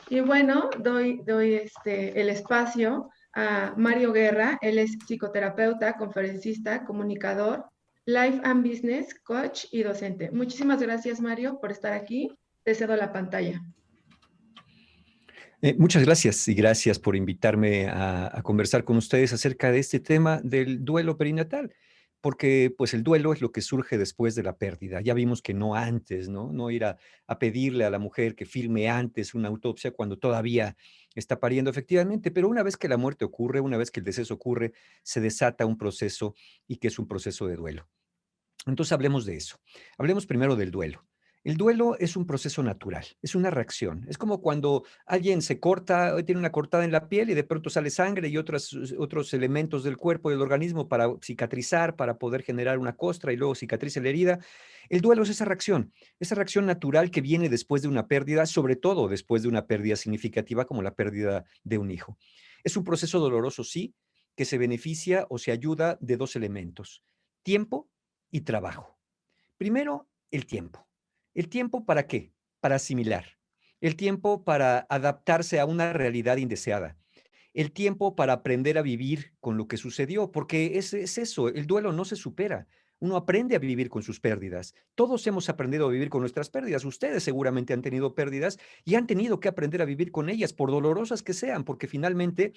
Y bueno, doy el espacio a Mario Guerra. Él es psicoterapeuta, conferencista, comunicador, life and business coach y docente. Muchísimas gracias, Mario, por estar aquí. Te cedo la pantalla. Muchas gracias y gracias por invitarme a conversar con ustedes acerca de este tema del duelo perinatal, porque pues el duelo es lo que surge después de la pérdida. Ya vimos que no antes, ¿no? No ir a pedirle a la mujer que firme antes una autopsia cuando todavía está pariendo efectivamente, pero una vez que la muerte ocurre, una vez que el deceso ocurre, se desata un proceso y que es un proceso de duelo. Entonces hablemos de eso. Hablemos primero del duelo. El duelo es un proceso natural, es una reacción. Es como cuando alguien se corta, tiene una cortada en la piel y de pronto sale sangre y otros elementos del cuerpo y del organismo para cicatrizar, para poder generar una costra y luego cicatriza la herida. El duelo es esa reacción natural que viene después de una pérdida, sobre todo después de una pérdida significativa como la pérdida de un hijo. Es un proceso doloroso, sí, que se beneficia o se ayuda de dos elementos: tiempo y trabajo. Primero, el tiempo. ¿El tiempo para qué? Para asimilar. El tiempo para adaptarse a una realidad indeseada. El tiempo para aprender a vivir con lo que sucedió, porque es eso, el duelo no se supera. Uno aprende a vivir con sus pérdidas. Todos hemos aprendido a vivir con nuestras pérdidas. Ustedes seguramente han tenido pérdidas y han tenido que aprender a vivir con ellas, por dolorosas que sean, porque finalmente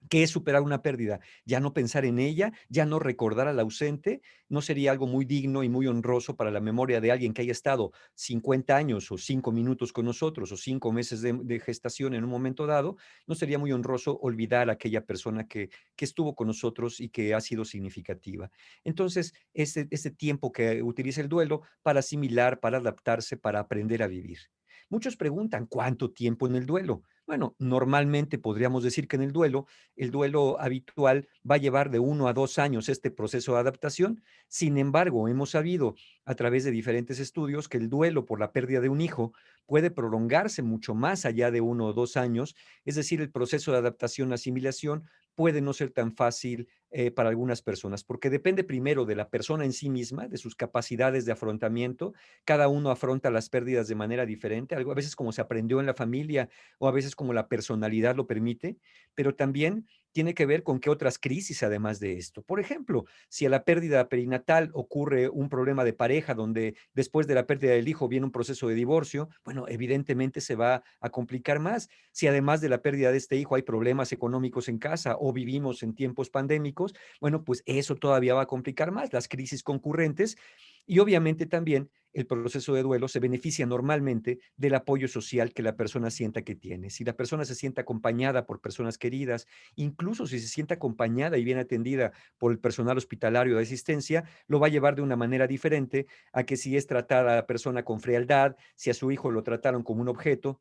¿qué es superar una pérdida? Ya no pensar en ella, ya no recordar al ausente, no sería algo muy digno y muy honroso para la memoria de alguien que haya estado 50 años o 5 minutos con nosotros o 5 meses de gestación en un momento dado, no sería muy honroso olvidar a aquella persona que estuvo con nosotros y que ha sido significativa. Entonces, ese tiempo que utiliza el duelo para asimilar, para adaptarse, para aprender a vivir. Muchos preguntan, ¿cuánto tiempo en el duelo? Bueno, normalmente podríamos decir que en el duelo habitual va a llevar de 1 a 2 años este proceso de adaptación. Sin embargo, hemos sabido a través de diferentes estudios que el duelo por la pérdida de un hijo puede prolongarse mucho más allá de 1 o 2 años. Es decir, el proceso de adaptación, asimilación puede no ser tan fácil para algunas personas, porque depende primero de la persona en sí misma, de sus capacidades de afrontamiento. Cada uno afronta las pérdidas de manera diferente, a veces como se aprendió en la familia o a veces como la personalidad lo permite, pero también tiene que ver con qué otras crisis además de esto. Por ejemplo, si a la pérdida perinatal ocurre un problema de pareja donde después de la pérdida del hijo viene un proceso de divorcio, bueno, evidentemente se va a complicar más. Si además de la pérdida de este hijo hay problemas económicos en casa o vivimos en tiempos pandémicos, bueno, pues eso todavía va a complicar más las crisis concurrentes. Y obviamente también el proceso de duelo se beneficia normalmente del apoyo social que la persona sienta que tiene. Si la persona se siente acompañada por personas queridas, incluso si se siente acompañada y bien atendida por el personal hospitalario de asistencia, lo va a llevar de una manera diferente a que si es tratada a la persona con frialdad, si a su hijo lo trataron como un objeto.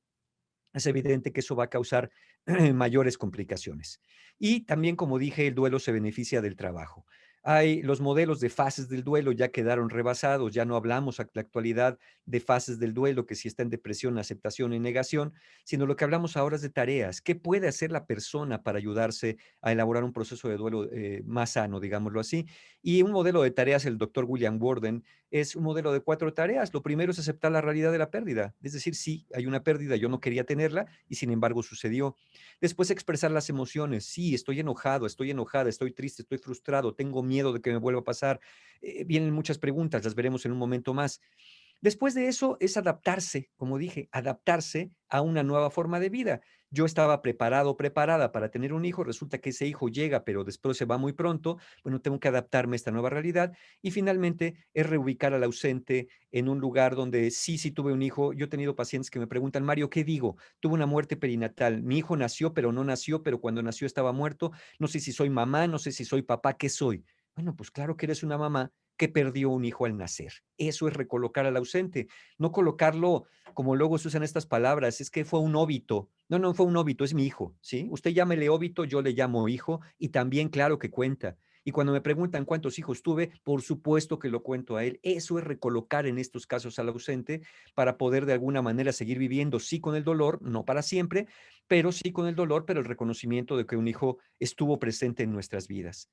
Es evidente que eso va a causar mayores complicaciones. Y también, como dije, el duelo se beneficia del trabajo. Hay los modelos de fases del duelo ya quedaron rebasados, ya no hablamos en la actualidad de fases del duelo, que si está en depresión, aceptación y negación, sino lo que hablamos ahora es de tareas. ¿Qué puede hacer la persona para ayudarse a elaborar un proceso de duelo más sano, digámoslo así? Y un modelo de tareas, el doctor William Worden, es un modelo de 4 tareas. Lo primero es aceptar la realidad de la pérdida, es decir, sí, hay una pérdida, yo no quería tenerla y sin embargo sucedió. Después expresar las emociones, sí, estoy enojado, estoy enojada, estoy triste, estoy frustrado, tengo miedo de que me vuelva a pasar. Vienen muchas preguntas, las veremos en un momento más. Después de eso es adaptarse, como dije, adaptarse a una nueva forma de vida. Yo estaba preparado, preparada para tener un hijo, resulta que ese hijo llega, pero después se va muy pronto. Bueno, tengo que adaptarme a esta nueva realidad. Y finalmente es reubicar al ausente en un lugar donde sí, sí tuve un hijo. Yo he tenido pacientes que me preguntan, Mario, ¿qué digo? Tuve una muerte perinatal. Mi hijo nació, pero no nació, pero cuando nació estaba muerto. No sé si soy mamá, no sé si soy papá, ¿qué soy? Bueno, pues claro que eres una mamá que perdió un hijo al nacer. Eso es recolocar al ausente, no colocarlo como luego se usan estas palabras, es que fue un óbito. No, no fue un óbito, es mi hijo, ¿sí? Usted llámele óbito, yo le llamo hijo y también claro que cuenta. Y cuando me preguntan cuántos hijos tuve, por supuesto que lo cuento a él. Eso es recolocar en estos casos al ausente para poder de alguna manera seguir viviendo, sí con el dolor, no para siempre, pero sí con el dolor, pero el reconocimiento de que un hijo estuvo presente en nuestras vidas.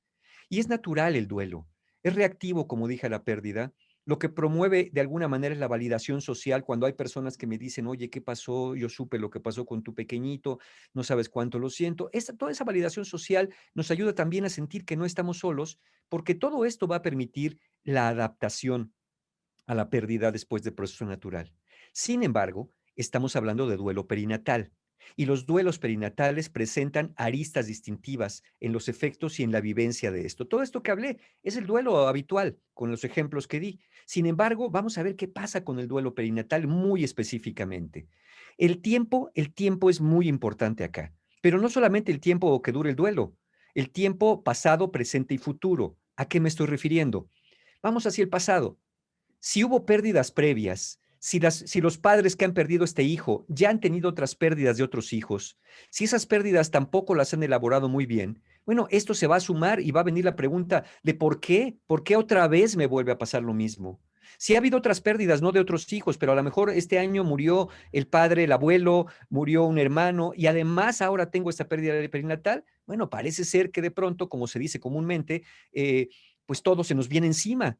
Y es natural el duelo. Es reactivo, como dije, a la pérdida, Lo que promueve de alguna manera es la validación social cuando hay personas que me dicen, oye, ¿qué pasó? Yo supe lo que pasó con tu pequeñito, no sabes cuánto lo siento. Toda esa validación social nos ayuda también a sentir que no estamos solos, porque todo esto va a permitir la adaptación a la pérdida después del proceso natural. Sin embargo, estamos hablando de duelo perinatal y los duelos perinatales presentan aristas distintivas en los efectos y en la vivencia de esto. Todo esto que hablé es el duelo habitual con los ejemplos que di. Sin embargo, vamos a ver qué pasa con el duelo perinatal muy específicamente. El tiempo es muy importante acá, pero no solamente el tiempo que dure el duelo, el tiempo pasado, presente y futuro. ¿A qué me estoy refiriendo? Vamos hacia el pasado. Si hubo pérdidas previas, si los padres que han perdido este hijo ya han tenido otras pérdidas de otros hijos, si esas pérdidas tampoco las han elaborado muy bien, bueno, esto se va a sumar y va a venir la pregunta de por qué otra vez me vuelve a pasar lo mismo. Si ha habido otras pérdidas, no de otros hijos, pero a lo mejor este año murió el padre, el abuelo, murió un hermano y además ahora tengo esta pérdida perinatal, bueno, parece ser que de pronto, como se dice comúnmente, pues todo se nos viene encima.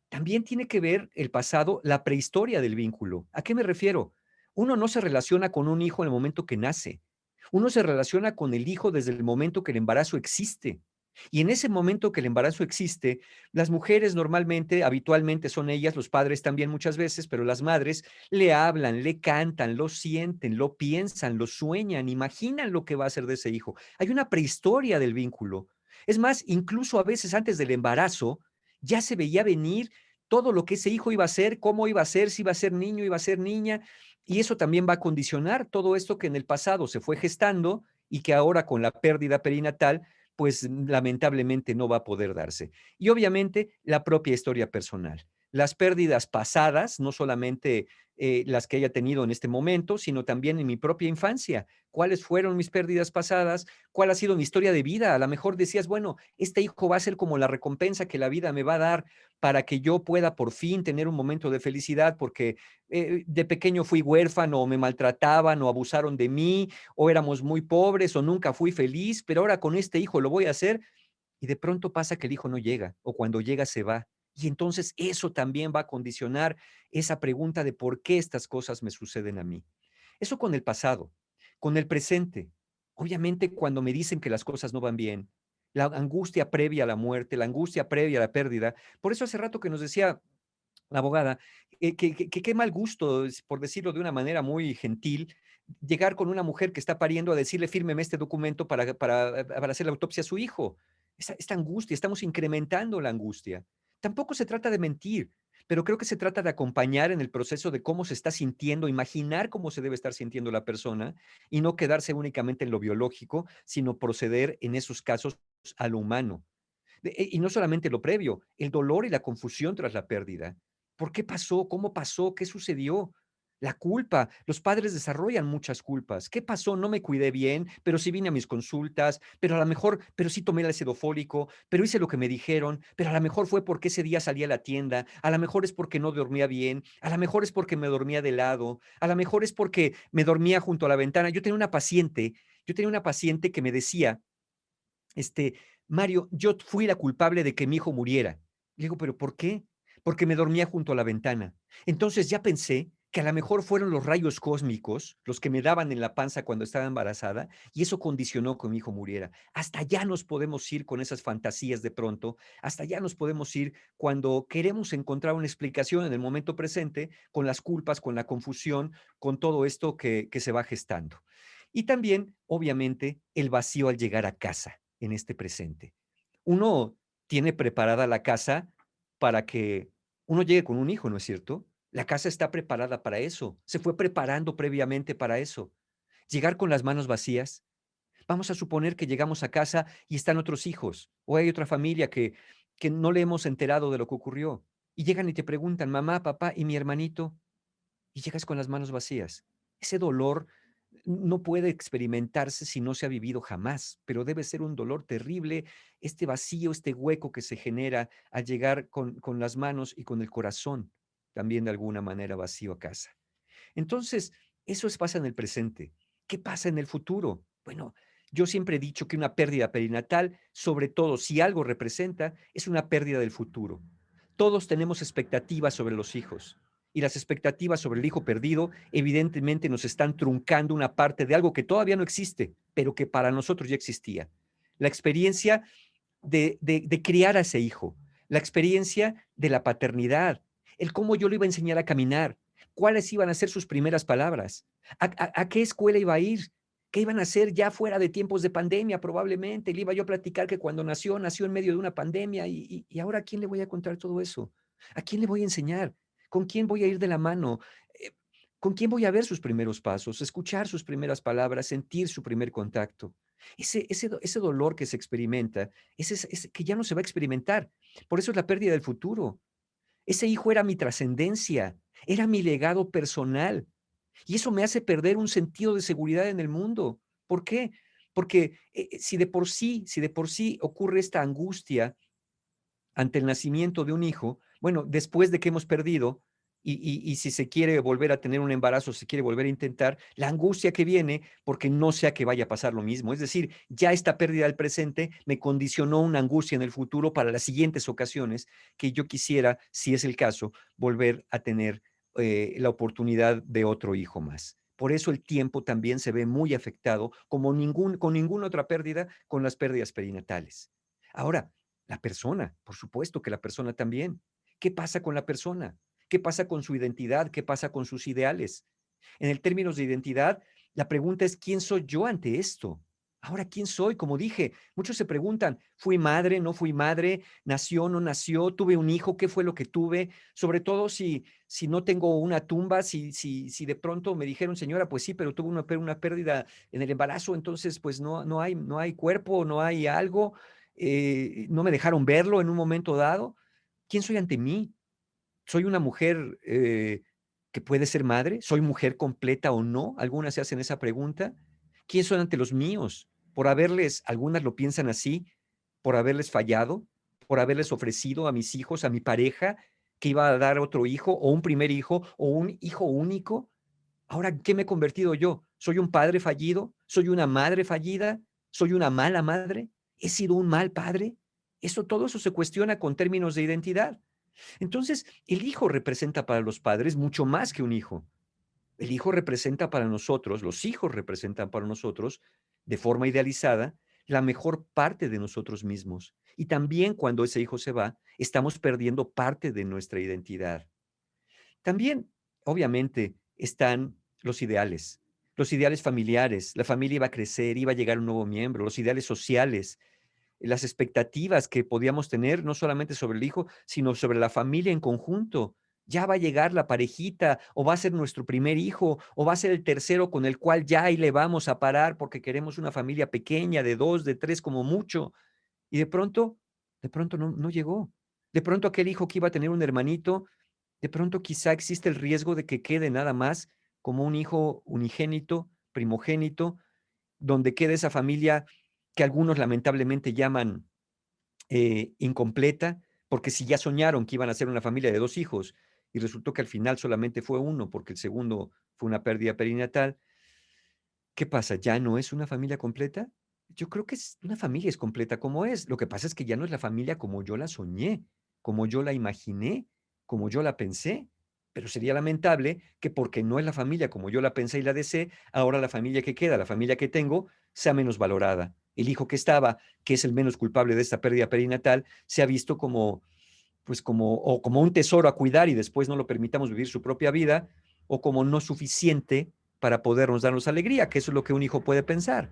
También tiene que ver el pasado, la prehistoria del vínculo. ¿A qué me refiero? Uno no se relaciona con un hijo en el momento que nace. Uno se relaciona con el hijo desde el momento que el embarazo existe. Y en ese momento que el embarazo existe, las mujeres normalmente, habitualmente son ellas, los padres también muchas veces, pero las madres le hablan, le cantan, lo sienten, lo piensan, lo sueñan, imaginan lo que va a ser de ese hijo. Hay una prehistoria del vínculo. Es más, incluso a veces antes del embarazo, ya se veía venir todo lo que ese hijo iba a ser, cómo iba a ser, si iba a ser niño, iba a ser niña, y eso también va a condicionar todo esto que en el pasado se fue gestando y que ahora con la pérdida perinatal, pues lamentablemente no va a poder darse. Y obviamente la propia historia personal. Las pérdidas pasadas, no solamente las que haya tenido en este momento, sino también en mi propia infancia. ¿Cuáles fueron mis pérdidas pasadas? ¿Cuál ha sido mi historia de vida? A lo mejor decías, bueno, este hijo va a ser como la recompensa que la vida me va a dar para que yo pueda por fin tener un momento de felicidad porque de pequeño fui huérfano o me maltrataban o abusaron de mí o éramos muy pobres o nunca fui feliz, pero ahora con este hijo lo voy a hacer y de pronto pasa que el hijo no llega o cuando llega se va. Y entonces eso también va a condicionar esa pregunta de por qué estas cosas me suceden a mí. Eso con el pasado, con el presente. Obviamente cuando me dicen que las cosas no van bien, la angustia previa a la muerte, la angustia previa a la pérdida. Por eso hace rato que nos decía la abogada, que qué mal gusto, por decirlo de una manera muy gentil, llegar con una mujer que está pariendo a decirle fírmeme este documento para hacer la autopsia a su hijo. Esta angustia, estamos incrementando la angustia. Tampoco se trata de mentir, pero creo que se trata de acompañar en el proceso de cómo se está sintiendo, imaginar cómo se debe estar sintiendo la persona y no quedarse únicamente en lo biológico, sino proceder en esos casos a lo humano. Y no solamente lo previo, el dolor y la confusión tras la pérdida. ¿Por qué pasó? ¿Cómo pasó? ¿Qué sucedió? La culpa. Los padres desarrollan muchas culpas. ¿Qué pasó? No me cuidé bien, pero sí vine a mis consultas, pero a lo mejor, pero sí tomé el ácido fólico, pero hice lo que me dijeron, pero a lo mejor fue porque ese día salí a la tienda, a lo mejor es porque no dormía bien, a lo mejor es porque me dormía de lado, a lo mejor es porque me dormía junto a la ventana. Yo tenía una paciente que me decía, este, Mario, yo fui la culpable de que mi hijo muriera. Le digo, ¿pero por qué? Porque me dormía junto a la ventana. Entonces ya pensé que a lo mejor fueron los rayos cósmicos los que me daban en la panza cuando estaba embarazada y eso condicionó que mi hijo muriera. Hasta allá nos podemos ir con esas fantasías de pronto, hasta allá nos podemos ir cuando queremos encontrar una explicación en el momento presente con las culpas, con la confusión, con todo esto que se va gestando. Y también, obviamente, el vacío al llegar a casa en este presente. Uno tiene preparada la casa para que uno llegue con un hijo, ¿no es cierto? La casa está preparada para eso, se fue preparando previamente para eso. Llegar con las manos vacías, vamos a suponer que llegamos a casa y están otros hijos, o hay otra familia que no le hemos enterado de lo que ocurrió, y llegan y te preguntan, mamá, papá, ¿y mi hermanito? Y llegas con las manos vacías. Ese dolor no puede experimentarse si no se ha vivido jamás, pero debe ser un dolor terrible, este vacío, este hueco que se genera al llegar con las manos y con el corazón también de alguna manera vacío a casa. Entonces, pasa en el presente. ¿Qué pasa en el futuro? Bueno, yo siempre he dicho que una pérdida perinatal, sobre todo si algo representa, es una pérdida del futuro. Todos tenemos expectativas sobre los hijos y las expectativas sobre el hijo perdido evidentemente nos están truncando una parte de algo que todavía no existe, pero que para nosotros ya existía. La experiencia de criar a ese hijo, la experiencia de la paternidad, el cómo yo le iba a enseñar a caminar, cuáles iban a ser sus primeras palabras, a qué escuela iba a ir, qué iban a hacer ya fuera de tiempos de pandemia probablemente. Le iba yo a platicar que cuando nació, nació en medio de una pandemia y ahora ¿a quién le voy a contar todo eso? ¿A quién le voy a enseñar? ¿Con quién voy a ir de la mano? Eh, ¿Con quién voy a ver sus primeros pasos, escuchar sus primeras palabras, sentir su primer contacto? Ese dolor que se experimenta, ese que ya no se va a experimentar. Por eso es la pérdida del futuro. Ese hijo era mi trascendencia, era mi legado personal. Y eso me hace perder un sentido de seguridad en el mundo. ¿Por qué? Porque si de por sí ocurre esta angustia ante el nacimiento de un hijo, bueno, después de que hemos perdido, y si se quiere volver a tener un embarazo, se quiere volver a intentar, la angustia que viene porque no sea que vaya a pasar lo mismo. Es decir, ya esta pérdida del presente me condicionó una angustia en el futuro para las siguientes ocasiones que yo quisiera, si es el caso, volver a tener la oportunidad de otro hijo más. Por eso el tiempo también se ve muy afectado, como con ninguna otra pérdida, con las pérdidas perinatales. Ahora, la persona, por supuesto que la persona también. ¿Qué pasa con la persona? ¿Qué pasa con su identidad? ¿Qué pasa con sus ideales? En el términos de identidad, la pregunta es, ¿quién soy yo ante esto? Ahora, ¿quién soy? Como dije, muchos se preguntan, ¿fui madre? ¿No fui madre? ¿Nació? ¿No nació? ¿Tuve un hijo? ¿Qué fue lo que tuve? Sobre todo si no tengo una tumba, si de pronto me dijeron, señora, pues sí, pero tuve una pérdida en el embarazo, entonces pues no hay cuerpo, no hay algo, no me dejaron verlo en un momento dado. ¿Quién soy ante mí? ¿Soy una mujer que puede ser madre? ¿Soy mujer completa o no? Algunas se hacen esa pregunta. ¿Quién son ante los míos? Por haberles, algunas lo piensan así, por haberles fallado, por haberles ofrecido a mis hijos, a mi pareja, que iba a dar otro hijo o un primer hijo o un hijo único. Ahora, ¿en qué me he convertido yo? ¿Soy un padre fallido? ¿Soy una madre fallida? ¿Soy una mala madre? ¿He sido un mal padre? Todo eso se cuestiona con términos de identidad. Entonces, el hijo representa para los padres mucho más que un hijo. El hijo representa para nosotros, los hijos representan para nosotros, de forma idealizada, la mejor parte de nosotros mismos. Y también cuando ese hijo se va, estamos perdiendo parte de nuestra identidad. También, obviamente, están los ideales familiares. La familia iba a crecer, iba a llegar un nuevo miembro, los ideales sociales, las expectativas que podíamos tener, no solamente sobre el hijo, sino sobre la familia en conjunto. Ya va a llegar la parejita, o va a ser nuestro primer hijo, o va a ser el tercero con el cual ya ahí le vamos a parar porque queremos una familia pequeña, de dos, de tres como mucho. Y de pronto no llegó. De pronto aquel hijo que iba a tener un hermanito, de pronto quizá existe el riesgo de que quede nada más como un hijo unigénito, primogénito, donde quede esa familia que algunos lamentablemente llaman incompleta, porque si ya soñaron que iban a ser una familia de dos hijos y resultó que al final solamente fue uno porque el segundo fue una pérdida perinatal, ¿qué pasa? ¿Ya no es una familia completa? Yo creo que una familia es completa como es. Lo que pasa es que ya no es la familia como yo la soñé, como yo la imaginé, como yo la pensé. Pero sería lamentable que porque no es la familia como yo la pensé y la deseé, ahora la familia que queda, la familia que tengo, sea menos valorada. El hijo que estaba, que es el menos culpable de esta pérdida perinatal, se ha visto como, pues como un tesoro a cuidar y después no lo permitamos vivir su propia vida, o como no suficiente para podernos darnos alegría, que eso es lo que un hijo puede pensar.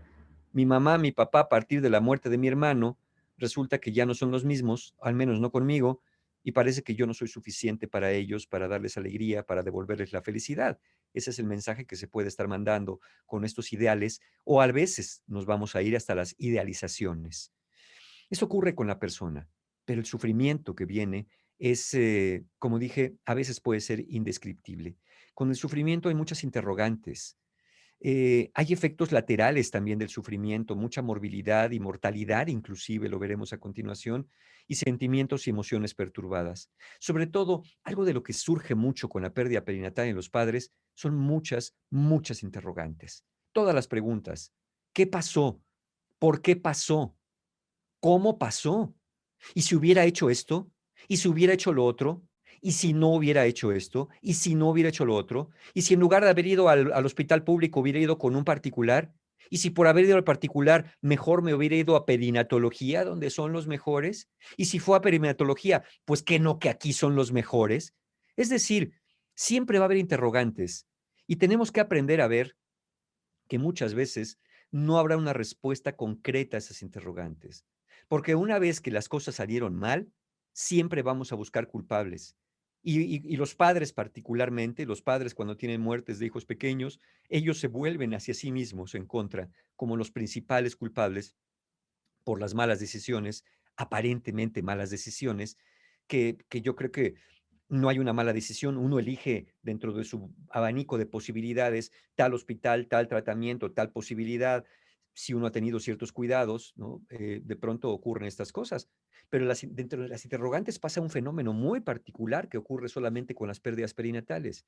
Mi mamá, mi papá, a partir de la muerte de mi hermano, resulta que ya no son los mismos, al menos no conmigo, y parece que yo no soy suficiente para ellos, para darles alegría, para devolverles la felicidad. Ese es el mensaje que se puede estar mandando con estos ideales, o a veces nos vamos a ir hasta las idealizaciones. Eso ocurre con la persona, pero el sufrimiento que viene es, como dije, a veces puede ser indescriptible. Con el sufrimiento hay muchas interrogantes. Hay efectos laterales también del sufrimiento, mucha morbilidad y mortalidad, inclusive, lo veremos a continuación, y sentimientos y emociones perturbadas. Sobre todo, algo de lo que surge mucho con la pérdida perinatal en los padres son muchas interrogantes. Todas las preguntas. ¿Qué pasó? ¿Por qué pasó? ¿Cómo pasó? ¿Y si hubiera hecho esto? ¿Y si hubiera hecho lo otro? ¿Y si no hubiera hecho esto? ¿Y si no hubiera hecho lo otro? ¿Y si en lugar de haber ido al hospital público hubiera ido con un particular? ¿Y si por haber ido al particular mejor me hubiera ido a perinatología, donde son los mejores? ¿Y si fue a perinatología, pues que no, que aquí son los mejores? Es decir, siempre va a haber interrogantes y tenemos que aprender a ver que muchas veces no habrá una respuesta concreta a esas interrogantes. Porque una vez que las cosas salieron mal, siempre vamos a buscar culpables. Y los padres particularmente, los padres cuando tienen muertes de hijos pequeños, ellos se vuelven hacia sí mismos en contra como los principales culpables por las malas decisiones, aparentemente malas decisiones, que yo creo que no hay una mala decisión, uno elige dentro de su abanico de posibilidades tal hospital, tal tratamiento, tal posibilidad. Si uno ha tenido ciertos cuidados, ¿no? De pronto ocurren estas cosas. Pero dentro de las interrogantes pasa un fenómeno muy particular que ocurre solamente con las pérdidas perinatales.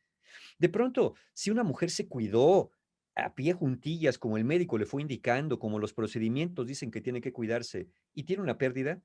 De pronto, si una mujer se cuidó a pie juntillas, como el médico le fue indicando, como los procedimientos dicen que tiene que cuidarse, y tiene una pérdida,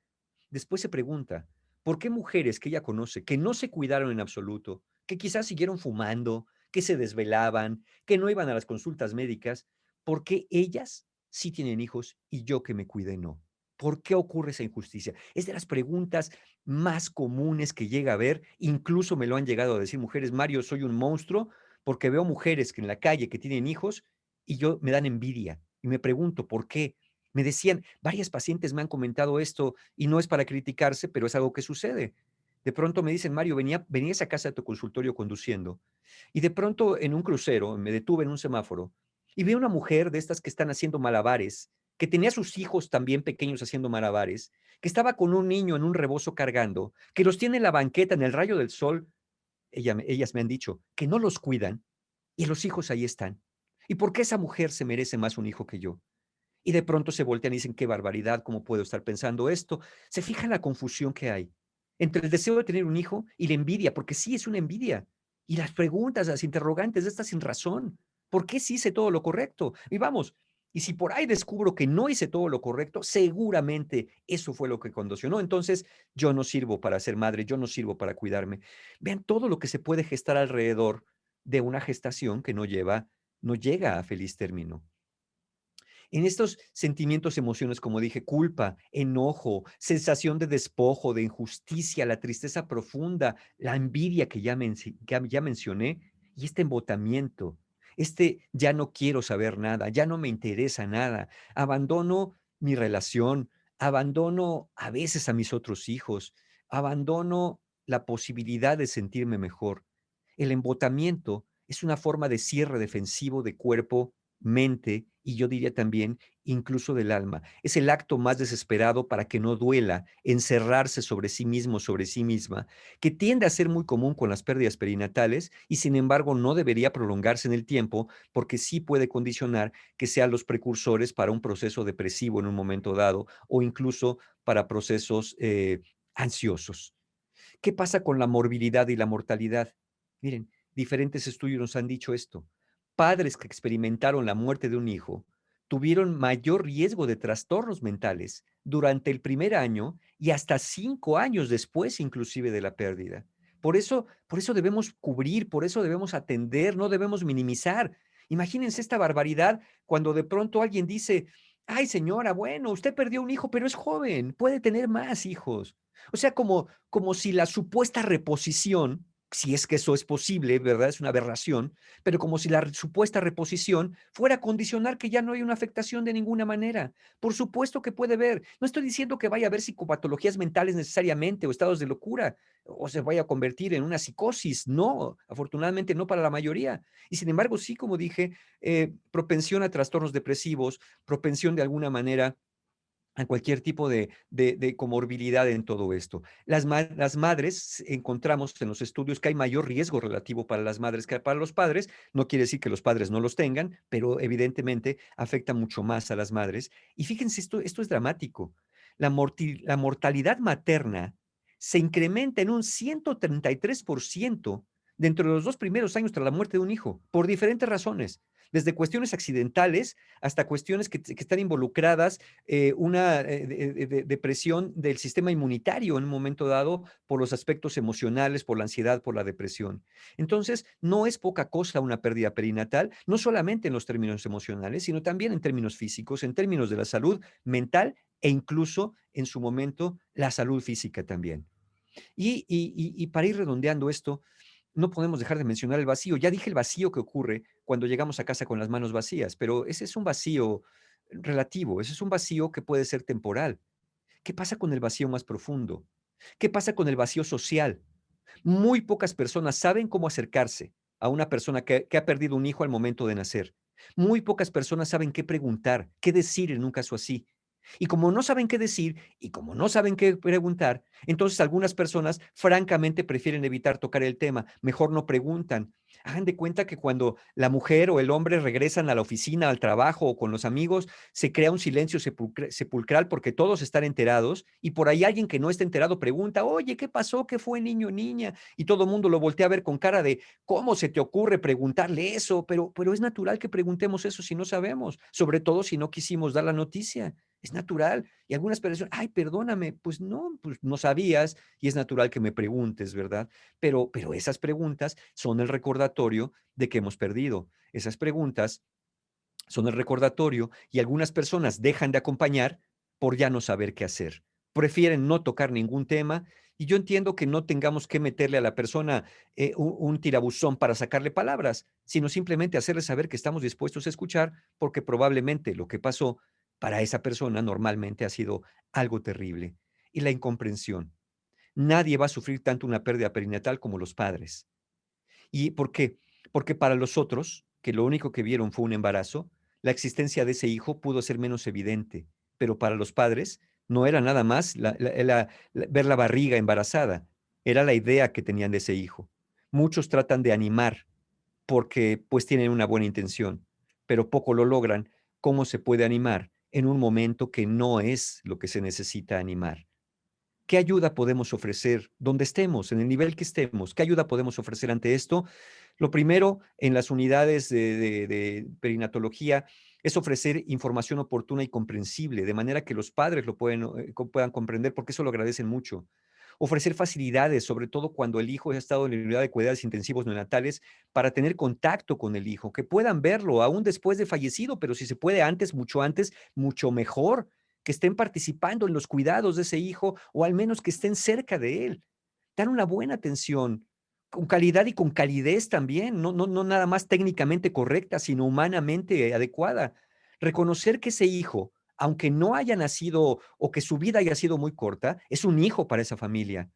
después se pregunta, ¿por qué mujeres que ella conoce, que no se cuidaron en absoluto, que quizás siguieron fumando, que se desvelaban, que no iban a las consultas médicas, por qué ellas sí tienen hijos y yo que me cuidé no? ¿Por qué ocurre esa injusticia? Es de las preguntas más comunes que llega a ver, incluso me lo han llegado a decir mujeres: Mario, soy un monstruo porque veo mujeres que en la calle que tienen hijos y yo me dan envidia y me pregunto por qué. Me decían, varias pacientes me han comentado esto y no es para criticarse, pero es algo que sucede. De pronto me dicen, Mario, venía a esa casa de tu consultorio conduciendo y de pronto en un crucero me detuve en un semáforo y vi una mujer de estas que están haciendo malabares, que tenía a sus hijos también pequeños haciendo malabares, que estaba con un niño en un rebozo cargando, que los tiene en la banqueta en el rayo del sol. Ellas me han dicho que no los cuidan y los hijos ahí están. ¿Y por qué esa mujer se merece más un hijo que yo? Y de pronto se voltean y dicen, qué barbaridad, ¿cómo puedo estar pensando esto? Se fija la confusión que hay entre el deseo de tener un hijo y la envidia, porque sí es una envidia. Y las preguntas, las interrogantes, de estas sin razón. ¿Por qué sí hice todo lo correcto? Y vamos, y si por ahí descubro que no hice todo lo correcto, seguramente eso fue lo que condicionó. Entonces, yo no sirvo para ser madre, yo no sirvo para cuidarme. Vean todo lo que se puede gestar alrededor de una gestación que no llega a feliz término. En estos sentimientos, emociones, como dije, culpa, enojo, sensación de despojo, de injusticia, la tristeza profunda, la envidia que ya mencioné, y este embotamiento, ya no quiero saber nada, ya no me interesa nada, abandono mi relación, abandono a veces a mis otros hijos, abandono la posibilidad de sentirme mejor. El embotamiento es una forma de cierre defensivo de cuerpo, mente y yo diría también incluso del alma. Es el acto más desesperado para que no duela, encerrarse sobre sí mismo, sobre sí misma, que tiende a ser muy común con las pérdidas perinatales y sin embargo no debería prolongarse en el tiempo porque sí puede condicionar que sean los precursores para un proceso depresivo en un momento dado o incluso para procesos ansiosos. ¿Qué pasa con la morbilidad y la mortalidad? Miren, diferentes estudios nos han dicho esto. Padres que experimentaron la muerte de un hijo tuvieron mayor riesgo de trastornos mentales durante el primer año y hasta 5 años después inclusive de la pérdida. Por eso debemos cubrir, por eso debemos atender, no debemos minimizar. Imagínense esta barbaridad cuando de pronto alguien dice, ay señora, bueno, usted perdió un hijo, pero es joven, puede tener más hijos. O sea, como si la supuesta reposición, si es que eso es posible, ¿verdad? Es una aberración, pero como si la supuesta reposición fuera a condicionar que ya no hay una afectación de ninguna manera. Por supuesto que puede haber. No estoy diciendo que vaya a haber psicopatologías mentales necesariamente o estados de locura o se vaya a convertir en una psicosis. No, afortunadamente no para la mayoría. Y sin embargo, sí, como dije, propensión a trastornos depresivos, propensión de alguna manera a cualquier tipo de comorbilidad en todo esto. Las madres, encontramos en los estudios que hay mayor riesgo relativo para las madres que para los padres. No quiere decir que los padres no los tengan, pero evidentemente afecta mucho más a las madres. Y fíjense, esto es dramático. La mortalidad materna se incrementa en un 133% dentro de los 2 primeros años tras la muerte de un hijo, por diferentes razones, desde cuestiones accidentales hasta cuestiones que están involucradas, una depresión del sistema inmunitario en un momento dado por los aspectos emocionales, por la ansiedad, por la depresión. Entonces, no es poca cosa una pérdida perinatal, no solamente en los términos emocionales, sino también en términos físicos, en términos de la salud mental e incluso en su momento la salud física también. Y para ir redondeando esto, no podemos dejar de mencionar el vacío. Ya dije el vacío que ocurre cuando llegamos a casa con las manos vacías, pero ese es un vacío relativo, ese es un vacío que puede ser temporal. ¿Qué pasa con el vacío más profundo? ¿Qué pasa con el vacío social? Muy pocas personas saben cómo acercarse a una persona que ha perdido un hijo al momento de nacer. Muy pocas personas saben qué preguntar, qué decir en un caso así. Y como no saben qué decir y como no saben qué preguntar, entonces algunas personas francamente prefieren evitar tocar el tema, mejor no preguntan. Hagan de cuenta que cuando la mujer o el hombre regresan a la oficina, al trabajo o con los amigos, se crea un silencio sepulcral porque todos están enterados y por ahí alguien que no está enterado pregunta, oye, ¿qué pasó? ¿Qué fue, niño, niña? Y todo el mundo lo voltea a ver con cara de, ¿cómo se te ocurre preguntarle eso? Pero es natural que preguntemos eso si no sabemos, sobre todo si no quisimos dar la noticia. Es natural. Y algunas personas, ay, perdóname, pues no sabías y es natural que me preguntes, ¿verdad? Pero esas preguntas son el recordatorio de que hemos perdido. Esas preguntas son el recordatorio y algunas personas dejan de acompañar por ya no saber qué hacer. Prefieren no tocar ningún tema y yo entiendo que no tengamos que meterle a la persona un tirabuzón para sacarle palabras, sino simplemente hacerle saber que estamos dispuestos a escuchar porque probablemente lo que pasó para esa persona normalmente ha sido algo terrible. Y la incomprensión. Nadie va a sufrir tanto una pérdida perinatal como los padres. ¿Y por qué? Porque para los otros, que lo único que vieron fue un embarazo, la existencia de ese hijo pudo ser menos evidente, pero para los padres no era nada más ver la barriga embarazada, era la idea que tenían de ese hijo. Muchos tratan de animar porque pues tienen una buena intención, pero poco lo logran. ¿Cómo se puede animar en un momento que no es lo que se necesita animar? ¿Qué ayuda podemos ofrecer donde estemos, en el nivel que estemos? ¿Qué ayuda podemos ofrecer ante esto? Lo primero, en las unidades de perinatología, es ofrecer información oportuna y comprensible, de manera que los padres lo puedan comprender, porque eso lo agradecen mucho. Ofrecer facilidades, sobre todo cuando el hijo ha estado en la unidad de cuidados intensivos neonatales, para tener contacto con el hijo, que puedan verlo aún después de fallecido, pero si se puede antes, mucho mejor, que estén participando en los cuidados de ese hijo o al menos que estén cerca de él. Dar una buena atención, con calidad y con calidez también, no nada más técnicamente correcta, sino humanamente adecuada. Reconocer que ese hijo, aunque no haya nacido o que su vida haya sido muy corta, es un hijo para esa familia.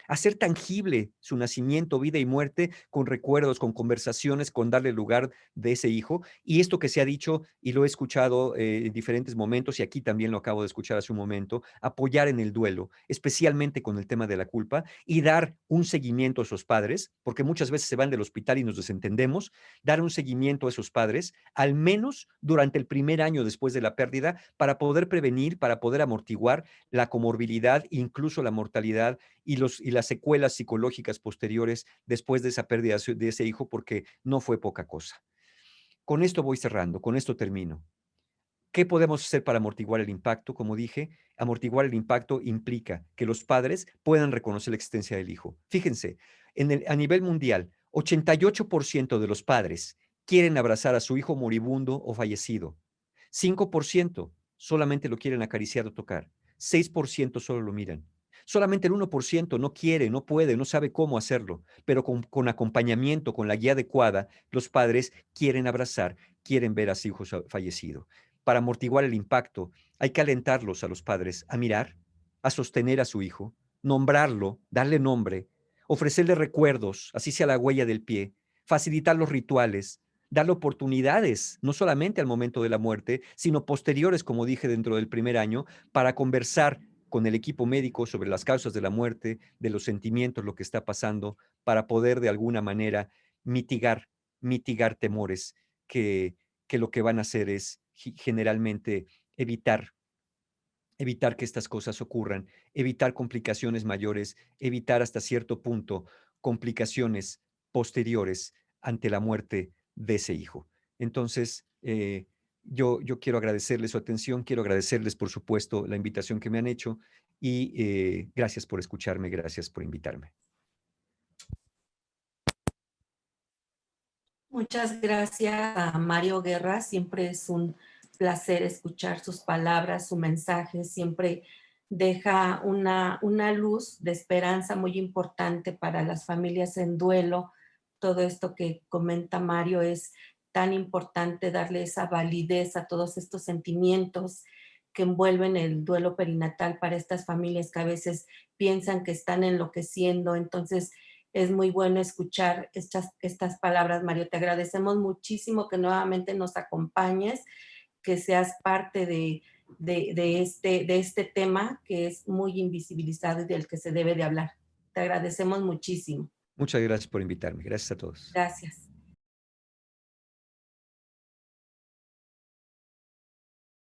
Hacer tangible su nacimiento, vida y muerte con recuerdos, con conversaciones, con darle lugar de ese hijo. Y esto que se ha dicho y lo he escuchado en diferentes momentos y aquí también lo acabo de escuchar hace un momento, apoyar en el duelo, especialmente con el tema de la culpa y dar un seguimiento a esos padres, porque muchas veces se van del hospital y nos desentendemos, dar un seguimiento a esos padres, al menos durante el primer año después de la pérdida, para poder prevenir, para poder amortiguar la comorbilidad, incluso la mortalidad y las secuelas psicológicas posteriores después de esa pérdida de ese hijo, porque no fue poca cosa. Con esto voy cerrando, con esto termino. ¿Qué podemos hacer para amortiguar el impacto? Como dije, amortiguar el impacto implica que los padres puedan reconocer la existencia del hijo. Fíjense, a nivel mundial, 88% de los padres quieren abrazar a su hijo moribundo o fallecido. 5% solamente lo quieren acariciar o tocar. 6% solo lo miran. Solamente el 1% no quiere, no puede, no sabe cómo hacerlo, pero con acompañamiento, con la guía adecuada, los padres quieren abrazar, quieren ver a su hijo fallecido. Para amortiguar el impacto, hay que alentarlos a los padres a mirar, a sostener a su hijo, nombrarlo, darle nombre, ofrecerle recuerdos, así sea la huella del pie, facilitar los rituales, darle oportunidades, no solamente al momento de la muerte, sino posteriores, como dije, dentro del primer año, para conversar con el equipo médico sobre las causas de la muerte, de los sentimientos, lo que está pasando, para poder de alguna manera mitigar, mitigar temores que lo que van a hacer es generalmente evitar, evitar que estas cosas ocurran, evitar complicaciones mayores, evitar hasta cierto punto complicaciones posteriores ante la muerte de ese hijo. Entonces, yo quiero agradecerles su atención, quiero agradecerles, por supuesto, la invitación que me han hecho y gracias por escucharme, gracias por invitarme. Muchas gracias a Mario Guerra. Siempre es un placer escuchar sus palabras, su mensaje. Siempre deja una luz de esperanza muy importante para las familias en duelo. Todo esto que comenta Mario es tan importante, darle esa validez a todos estos sentimientos que envuelven el duelo perinatal para estas familias que a veces piensan que están enloqueciendo. Entonces, es muy bueno escuchar estas palabras, Mario. Te agradecemos muchísimo que nuevamente nos acompañes, que seas parte de este tema que es muy invisibilizado y del que se debe de hablar. Te agradecemos muchísimo. Muchas gracias por invitarme. Gracias a todos. Gracias.